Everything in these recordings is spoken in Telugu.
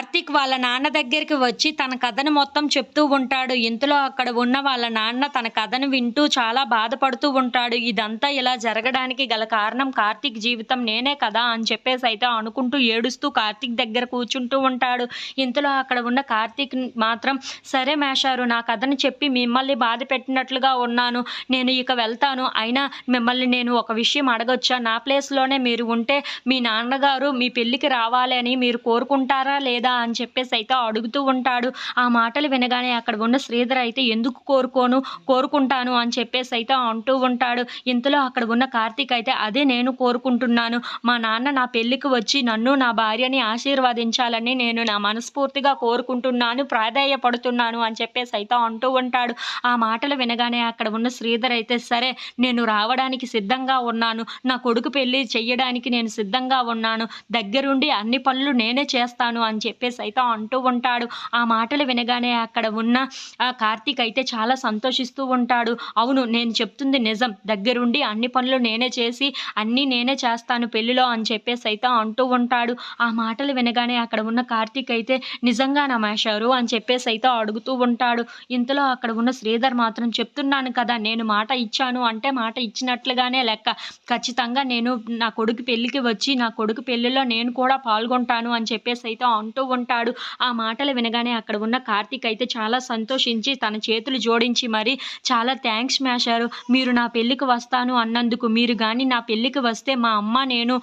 కార్తీక్ వాళ్ళ నాన్న దగ్గరికి వచ్చి తన కథను మొత్తం చెప్తూ ఉంటాడు. ఇంతలో అక్కడ ఉన్న వాళ్ళ నాన్న తన కథను వింటూ చాలా బాధపడుతూ ఉంటాడు. ఇదంతా ఇలా జరగడానికి గల కారణం కార్తీక్ జీవితం నేనే కదా అని చెప్పేసైతే అనుకుంటూ ఏడుస్తూ కార్తీక్ దగ్గర కూర్చుంటూ ఉంటాడు. ఇంతలో అక్కడ ఉన్న కార్తీక్ మాత్రం సరే మేషారు, నా కథను చెప్పి మిమ్మల్ని బాధ పెట్టినట్లుగా ఉన్నాను. నేను ఇక వెళ్తాను. అయినా మిమ్మల్ని నేను ఒక విషయం అడగొచ్చా? నా ప్లేస్‌లోనే మీరు ఉంటే మీ నాన్నగారు మీ పెళ్ళికి రావాలి అని మీరు కోరుకుంటారా లేదా అని చెప్పేసైతే అడుగుతూ ఉంటాడు. ఆ మాటలు వినగానే అక్కడ ఉన్న శ్రీధర్ అయితే ఎందుకు కోరుకుంటాను అని చెప్పేసైతే అంటూ ఉంటాడు. ఇంతలో అక్కడ ఉన్న కార్తీక్ అయితే అదే నేను కోరుకుంటున్నాను. మా నాన్న నా పెళ్ళికి వచ్చి నన్ను, నా భార్యని ఆశీర్వదించాలని నేను నా మనస్ఫూర్తిగా కోరుకుంటున్నాను, ప్రాధేయపడుతున్నాను అని చెప్పేసైతే అంటూ ఉంటాడు. ఆ మాటలు వినగానే అక్కడ ఉన్న శ్రీధర్ అయితే సరే నేను రావడానికి సిద్ధంగా ఉన్నాను. నా కొడుకు పెళ్లి చెయ్యడానికి నేను సిద్ధంగా ఉన్నాను. దగ్గరుండి అన్ని పనులు నేనే చేస్తాను అని చెప్పేసైతే అంటూ ఉంటాడు. ఆ మాటలు వినగానే అక్కడ ఉన్న కార్తీక్ అయితే చాలా సంతోషిస్తూ ఉంటాడు. అవును, నేను చెప్తుంది నిజం. దగ్గరుండి అన్ని పనులు నేనే చేసి అన్నీ నేనే చేస్తాను పెళ్లిలో అని చెప్పేసైతే అంటూ ఉంటాడు. ఆ మాటలు వినగానే అక్కడ ఉన్న కార్తీక్ అయితే నిజంగానా మేషారు అని చెప్పేసైతే అడుగుతూ ఉంటాడు. ఇంతలో అక్కడ ఉన్న శ్రీధర్ మాత్రం చెప్తున్నాను కదా, నేను మాట ఇచ్చాను అంటే మాట ఇచ్చినట్లుగానే లెక్క. ఖచ్చితంగా నేను నా కొడుకు పెళ్ళికి వచ్చి నా కొడుకు పెళ్ళిలో నేను కూడా పాల్గొంటాను అని చెప్పేసైతే అంటూ ఉంటాడు. ఆ మాటలు వినగానే అక్కడ ఉన్న కార్తీక్ అయితే చాలా సంతోషించి తన చేతులు జోడించి మరి చాలా థ్యాంక్స్ మేషారు. మీరు నా పెళ్ళికి వస్తాను అన్నందుకు. మీరు గాని నా పెళ్ళికి వస్తే మా అమ్మ నేను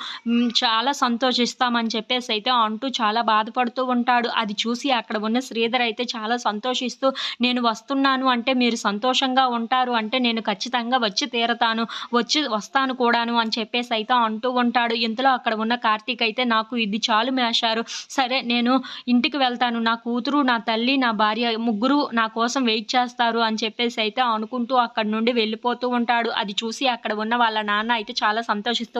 చాలా సంతోషిస్తామని చెప్పేసైతే అంటూ చాలా బాధపడుతూ ఉంటాడు. అది చూసి అక్కడ ఉన్న శ్రీధర్ అయితే చాలా సంతోషిస్తూ నేను వస్తున్నాను అంటే మీరు సంతోషంగా ఉంటారు అంటే నేను ఖచ్చితంగా వచ్చి తీరతాను. వస్తాను కూడాను అని చెప్పేసైతే అంటూ ఉంటాడు. ఇంతలో అక్కడ ఉన్న కార్తీక్ అయితే నాకు ఇది చాలు మేషారు. సరే నేను ఇంటికి వెళ్తాను. నా కూతురు, నా తల్లి, నా భార్య ముగ్గురు నా కోసం వెయిట్ చేస్తారు అని చెప్పేసైతే అనుకుంటూ అక్కడి నుండి వెళ్ళిపోతూ ఉంటాడు. అది చూసి అక్కడ ఉన్న వాళ్ళ నాన్న అయితే చాలా సంతోషిస్తూ